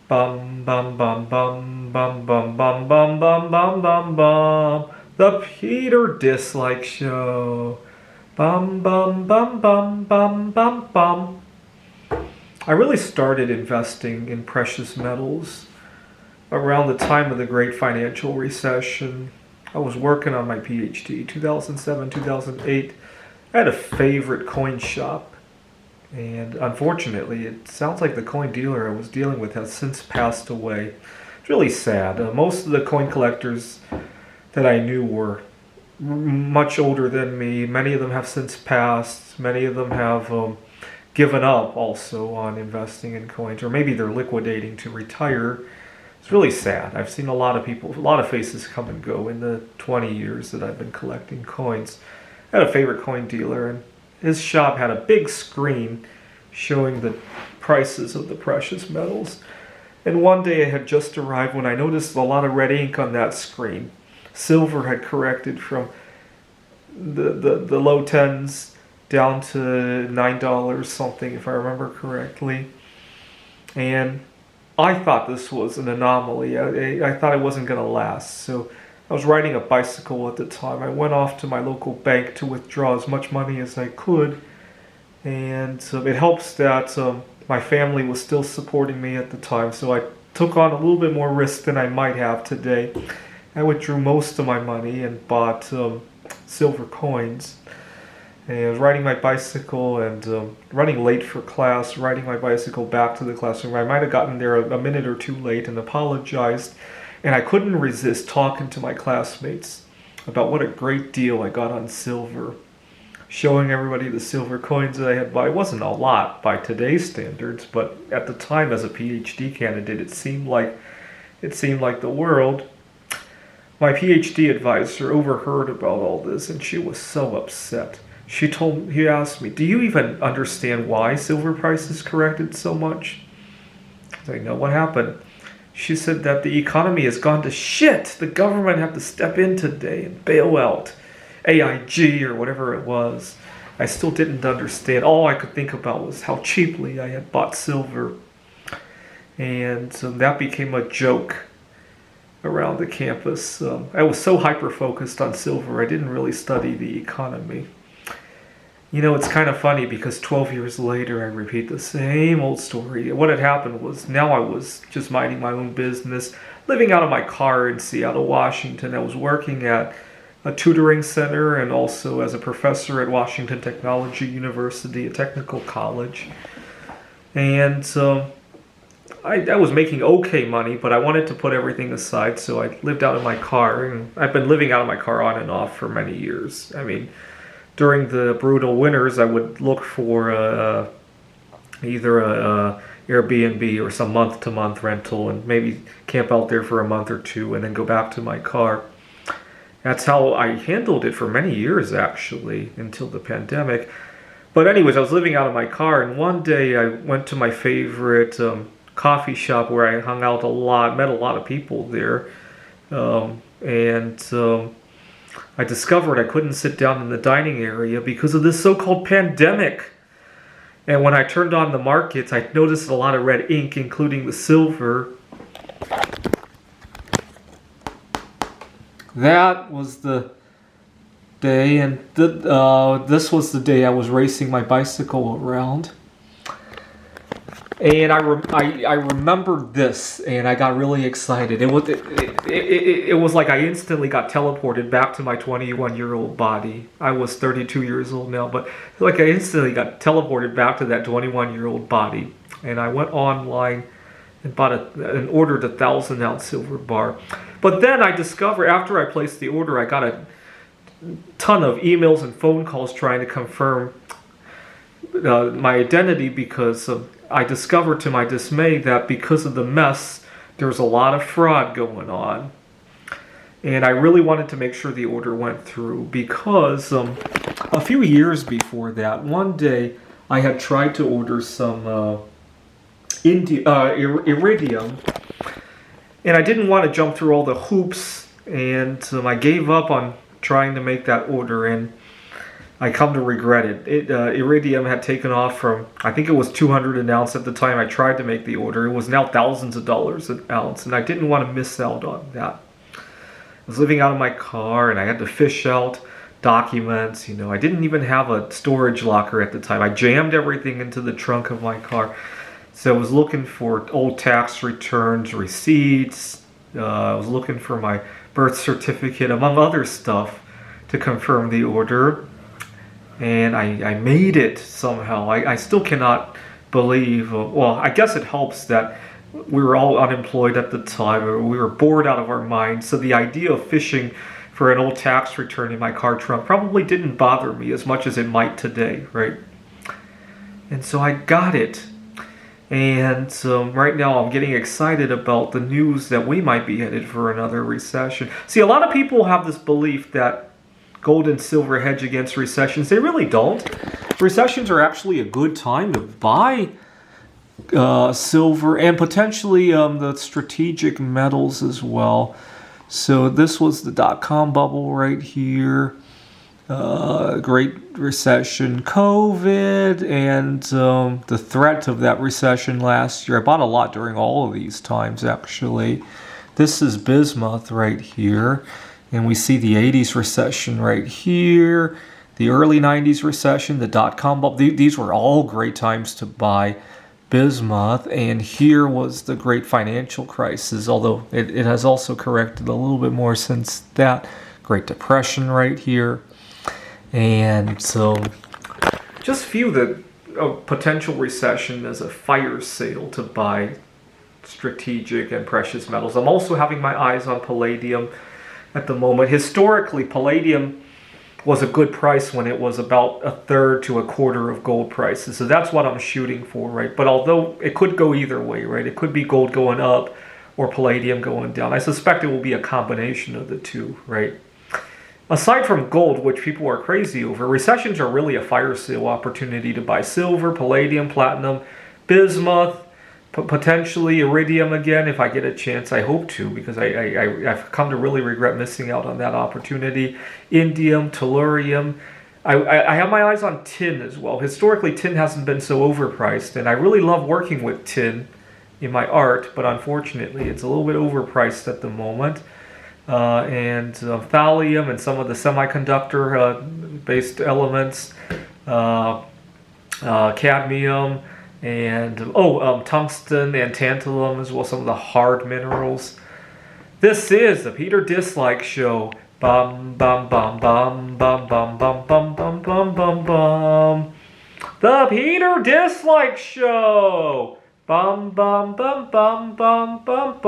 Bum bum bum bum bum bum bum bum bum bum bum bum. The Peter Dislike Show. Bum bum bum bum bum bum bum. I really started investing in precious metals around the time of the Great Financial Recession. I was working on my PhD, 2007, 2008. I had a favorite coin shop, and unfortunately, it sounds like the coin dealer I was dealing with has since passed away. It's really sad. Most of the coin collectors that I knew were much older than me. Many of them have since passed. Many of them have given up also on investing in coins, or maybe they're liquidating to retire. It's really sad. I've seen a lot of people, a lot of faces come and go in the 20 years that I've been collecting coins. I had a favorite coin dealer, and his shop had a big screen showing the prices of the precious metals. And one day I had just arrived when I noticed a lot of red ink on that screen. Silver had corrected from the low tens down to $9 something, if I remember correctly. And I thought this was an anomaly. I thought it wasn't going to last. So I was riding a bicycle at the time. I went off to my local bank to withdraw as much money as I could. And it helps that my family was still supporting me at the time. So I took on a little bit more risk than I might have today. I withdrew most of my money and bought silver coins. And I was riding my bicycle and running late for class, riding my bicycle back to the classroom. I might have gotten there a minute or two late and apologized. And I couldn't resist talking to my classmates about what a great deal I got on silver. Showing everybody the silver coins that I had bought. It wasn't a lot by today's standards, but at the time as a PhD candidate, it seemed like the world. My PhD advisor overheard about all this and she was so upset. He asked me, "Do you even understand why silver prices corrected so much?" I was like, "No, what happened?" She said that the economy has gone to shit. The government had to step in today and bail out AIG or whatever it was. I still didn't understand. All I could think about was how cheaply I had bought silver. And that became a joke around the campus. I was so hyper-focused on silver, I didn't really study the economy. You know, it's kind of funny because 12 years later, I repeat the same old story. What had happened was now I was just minding my own business, living out of my car in Seattle, Washington. I was working at a tutoring center and also as a professor at Washington Technology University, a technical college. And I was making okay money, but I wanted to put everything aside, so I lived out of my car. And I've been living out of my car on and off for many years. I mean, during the brutal winters, I would look for either a Airbnb or some month-to-month rental and maybe camp out there for a month or two and then go back to my car. That's how I handled it for many years, actually, until the pandemic. But anyways, I was living out of my car, and one day I went to my favorite coffee shop where I hung out a lot, met a lot of people there, and I discovered I couldn't sit down in the dining area because of this so-called pandemic. And when I turned on the markets, I noticed a lot of red ink, including the silver. That was the day, and this was the day I was racing my bicycle around. And I remembered this, and I got really excited. It was like I instantly got teleported back to my 21-year-old body. I was 32 years old now, but like I instantly got teleported back to that 21-year-old body. And I went online and ordered a 1,000-ounce silver bar. But then I discovered, after I placed the order, I got a ton of emails and phone calls trying to confirm my identity because I discovered to my dismay that because of the mess, there's a lot of fraud going on. And I really wanted to make sure the order went through because a few years before that, one day I had tried to order some iridium, and I didn't want to jump through all the hoops, and I gave up on trying to make that order. And I come to regret it. Iridium had taken off from, I think it was 200 an ounce at the time I tried to make the order. It was now thousands of dollars an ounce, and I didn't want to miss out on that. I was living out of my car, and I had to fish out documents. I didn't even have a storage locker at the time. I jammed everything into the trunk of my car. So I was looking for old tax returns, receipts. I was looking for my birth certificate, among other stuff, to confirm the order. And I made it somehow. I still cannot believe, well, I guess it helps that we were all unemployed at the time, or we were bored out of our minds. So the idea of fishing for an old tax return in my car trunk probably didn't bother me as much as it might today, right? And so I got it. And right now I'm getting excited about the news that we might be headed for another recession. See, a lot of people have this belief that gold and silver hedge against recessions. They really don't. Recessions are actually a good time to buy silver and potentially the strategic metals as well. So this was the dot-com bubble right here. Great recession, COVID, and the threat of that recession last year. I bought a lot during all of these times, actually. This is bismuth right here. And we see the 80s recession right here, the early 90s recession, the dot-com bubble. These were all great times to buy bismuth. And here was the great financial crisis, although it has also corrected a little bit more since that. Great Depression right here. And so just view the potential recession as a fire sale to buy strategic and precious metals. I'm also having my eyes on palladium at the moment. Historically, palladium was a good price when it was about a third to a quarter of gold prices. So that's what I'm shooting for, right? But although it could go either way, right? It could be gold going up or palladium going down. I suspect it will be a combination of the two, right? Aside from gold, which people are crazy over, recessions are really a fire sale opportunity to buy silver, palladium, platinum, bismuth, potentially iridium again if I get a chance. I hope to, because I've come to really regret missing out on that opportunity. Indium, tellurium. I have my eyes on tin as well. Historically, tin hasn't been so overpriced, and I really love working with tin in my art, but unfortunately it's a little bit overpriced at the moment. And thallium and some of the semiconductor-based elements, cadmium, and tungsten and tantalum as well, some of the hard minerals. This is the Peter Dislike Show. Bum bum bum bum bum bum bum bum bum bum bum bum. The Peter Dislike Show. Bum bum bum bum bum bum bum.